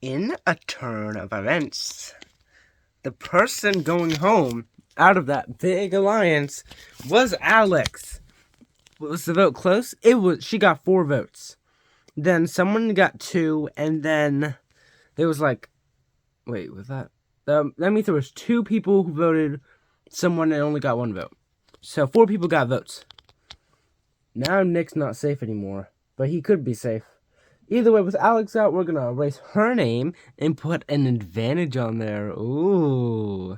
In a turn of events, the person going home out of that big alliance was Alex. Was the vote close? She got 4 votes. Then someone got 2, and then there was was that? That means there was 2 people who voted someone and only got 1 vote. So 4 people got votes. Now Nick's not safe anymore, but he could be safe. Either way, with Alex out, we're gonna erase her name and put an advantage on there. Ooh.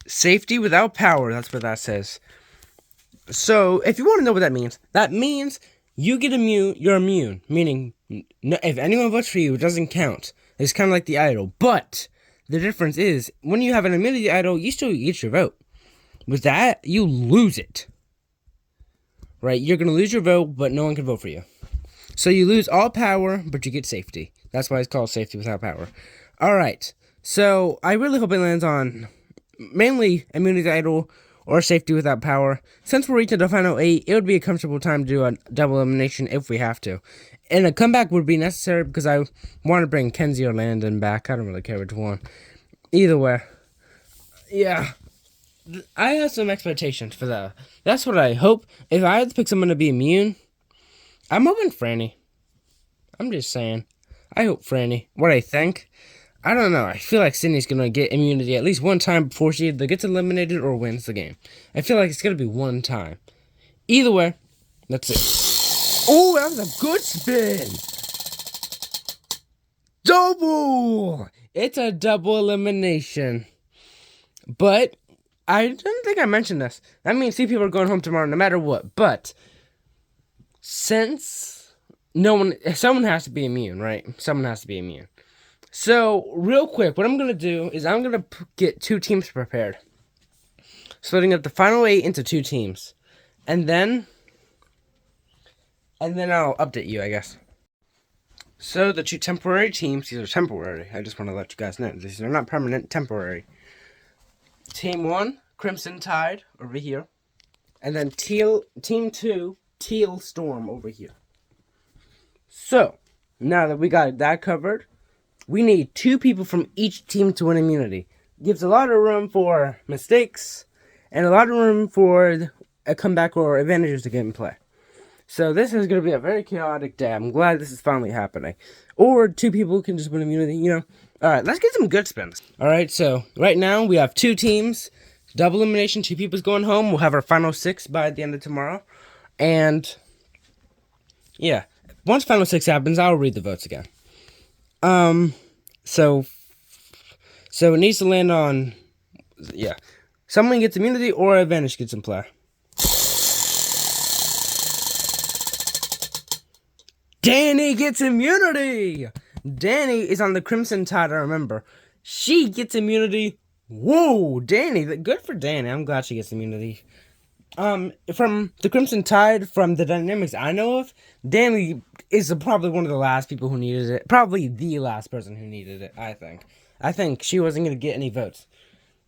Safety without power, that's what that says. So, if you want to know what that means you get immune, you're immune. Meaning, if anyone votes for you, it doesn't count. It's kind of like the idol. But, the difference is, when you have an immunity idol, you still get your vote. With that, you lose it. Right? You're gonna lose your vote, but no one can vote for you. So you lose all power, but you get safety. That's why it's called safety without power. Alright, so I really hope it lands on mainly immunity idol or safety without power. Since we're reaching the final 8, it would be a comfortable time to do a double elimination if we have to. And a comeback would be necessary because I want to bring Kenzie or Landon back. I don't really care which one. Either way. Yeah. I have some expectations for that. That's what I hope. If I had to pick someone to be immune, I'm hoping Franny. I'm just saying. I hope Franny. What I think? I don't know. I feel like Sydney's going to get immunity at least one time before she either gets eliminated or wins the game. I feel like it's going to be one time. Either way, that's it. Oh, that was a good spin. Double. It's a double elimination. But I didn't think I mentioned this. That means 2 people are going home tomorrow no matter what. But since someone has to be immune, right? Someone has to be immune. So, real quick, what I'm going to do is I'm going to get 2 teams prepared. Splitting up the final 8 into 2 teams. And then I'll update you, I guess. So, the 2 temporary teams, these are temporary. I just want to let you guys know. These are not permanent, temporary. Team 1, Crimson Tide, over here. And then Team 2, Teal Storm, over here. So, now that we got that covered, we need 2 people from each team to win immunity. Gives a lot of room for mistakes, and a lot of room for a comeback or advantages to get in play. So this is going to be a very chaotic day. I'm glad this is finally happening. Or 2 people can just win immunity, you know. Alright, let's get some good spins. Alright, so right now we have 2 teams. Double elimination, 2 people's going home. We'll have our final 6 by the end of tomorrow. And, yeah. Once final 6 happens, I'll read the votes again. So it needs to land on, yeah. Someone gets immunity or advantage gets in play. Danny gets immunity! Danny is on the Crimson Tide, I remember. She gets immunity. Whoa, Danny, good for Danny. I'm glad she gets immunity. From the Crimson Tide, from the dynamics I know of, Danny is probably one of the last people who needed it. Probably the last person who needed it, I think. I think she wasn't going to get any votes.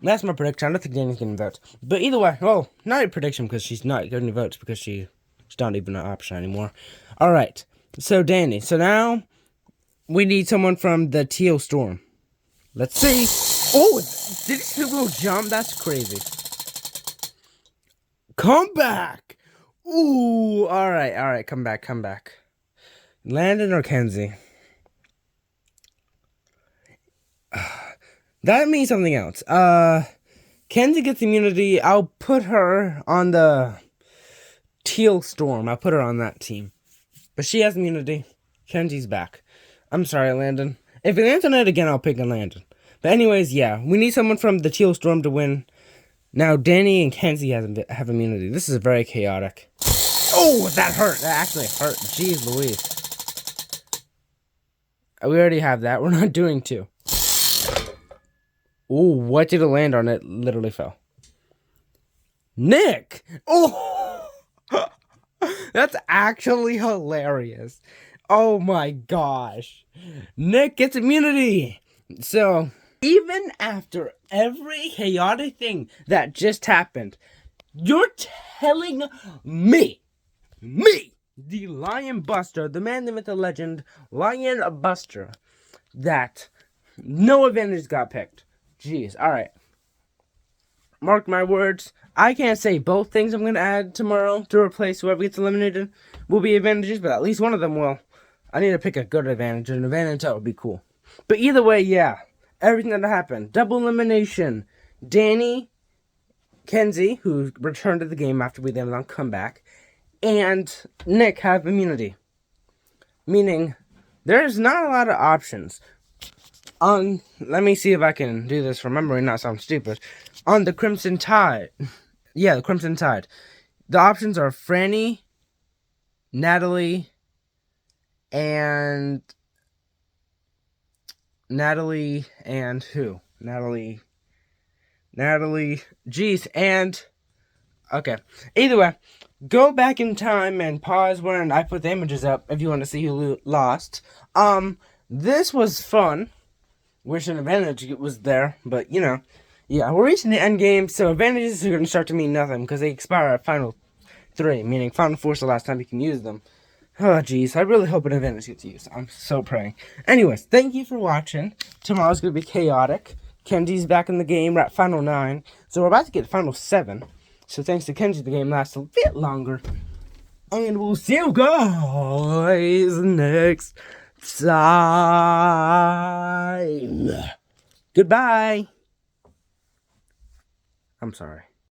That's my prediction. I don't think Danny's getting votes. But either way, well, not a prediction because she's not getting votes because she's not even an option anymore. Alright, so Danny. So now, we need someone from the Teal Storm. Let's see. Oh, did he still jump? That's crazy. Come back! Ooh, alright, come back. Landon or Kenzie? That means something else. Kenzie gets immunity. I'll put her on the Teal Storm. I'll put her on that team. But she has immunity. Kenzie's back. I'm sorry, Landon. If it lands on it again, I'll pick on Landon. But anyways, yeah. We need someone from the Teal Storm to win. Now, Danny and Kenzie have immunity. This is very chaotic. Oh, that hurt. That actually hurt. Jeez Louise. We already have that. We're not doing 2. Ooh, what did it land on? It literally fell. Nick! Oh! That's actually hilarious. Oh my gosh. Nick gets immunity. So, even after every chaotic thing that just happened, you're telling me, the Lion Buster, the man, the myth, the legend, Lion Buster, that no advantage got picked. Jeez, alright. Mark my words. I can't say both things I'm going to add tomorrow to replace whoever gets eliminated will be advantages, but at least one of them will. I need to pick a good advantage, an advantage that would be cool. But either way, yeah. Everything that happened. Double elimination. Danny, Kenzie, who returned to the game after we did a comeback, and Nick have immunity. Meaning, there's not a lot of options. Let me see if I can do this from memory, not sound stupid. On the Crimson Tide. Yeah, the Crimson Tide. The options are Franny, Natalie, and who? Natalie, jeez, and, okay. Either way, go back in time and pause when I put the images up if you want to see who lost. This was fun. Wish an advantage was there, but, you know. Yeah, we're reaching the end game, so advantages are going to start to mean nothing, because they expire at Final 3, meaning Final 4 is the last time you can use them. Oh, jeez, I really hope an advantage gets used. I'm so praying. Anyways, thank you for watching. Tomorrow's going to be chaotic. Kenzie's back in the game. We're at Final 9, so we're about to get Final 7. So thanks to Kenzie, the game lasts a bit longer. And we'll see you guys next time. Goodbye. I'm sorry.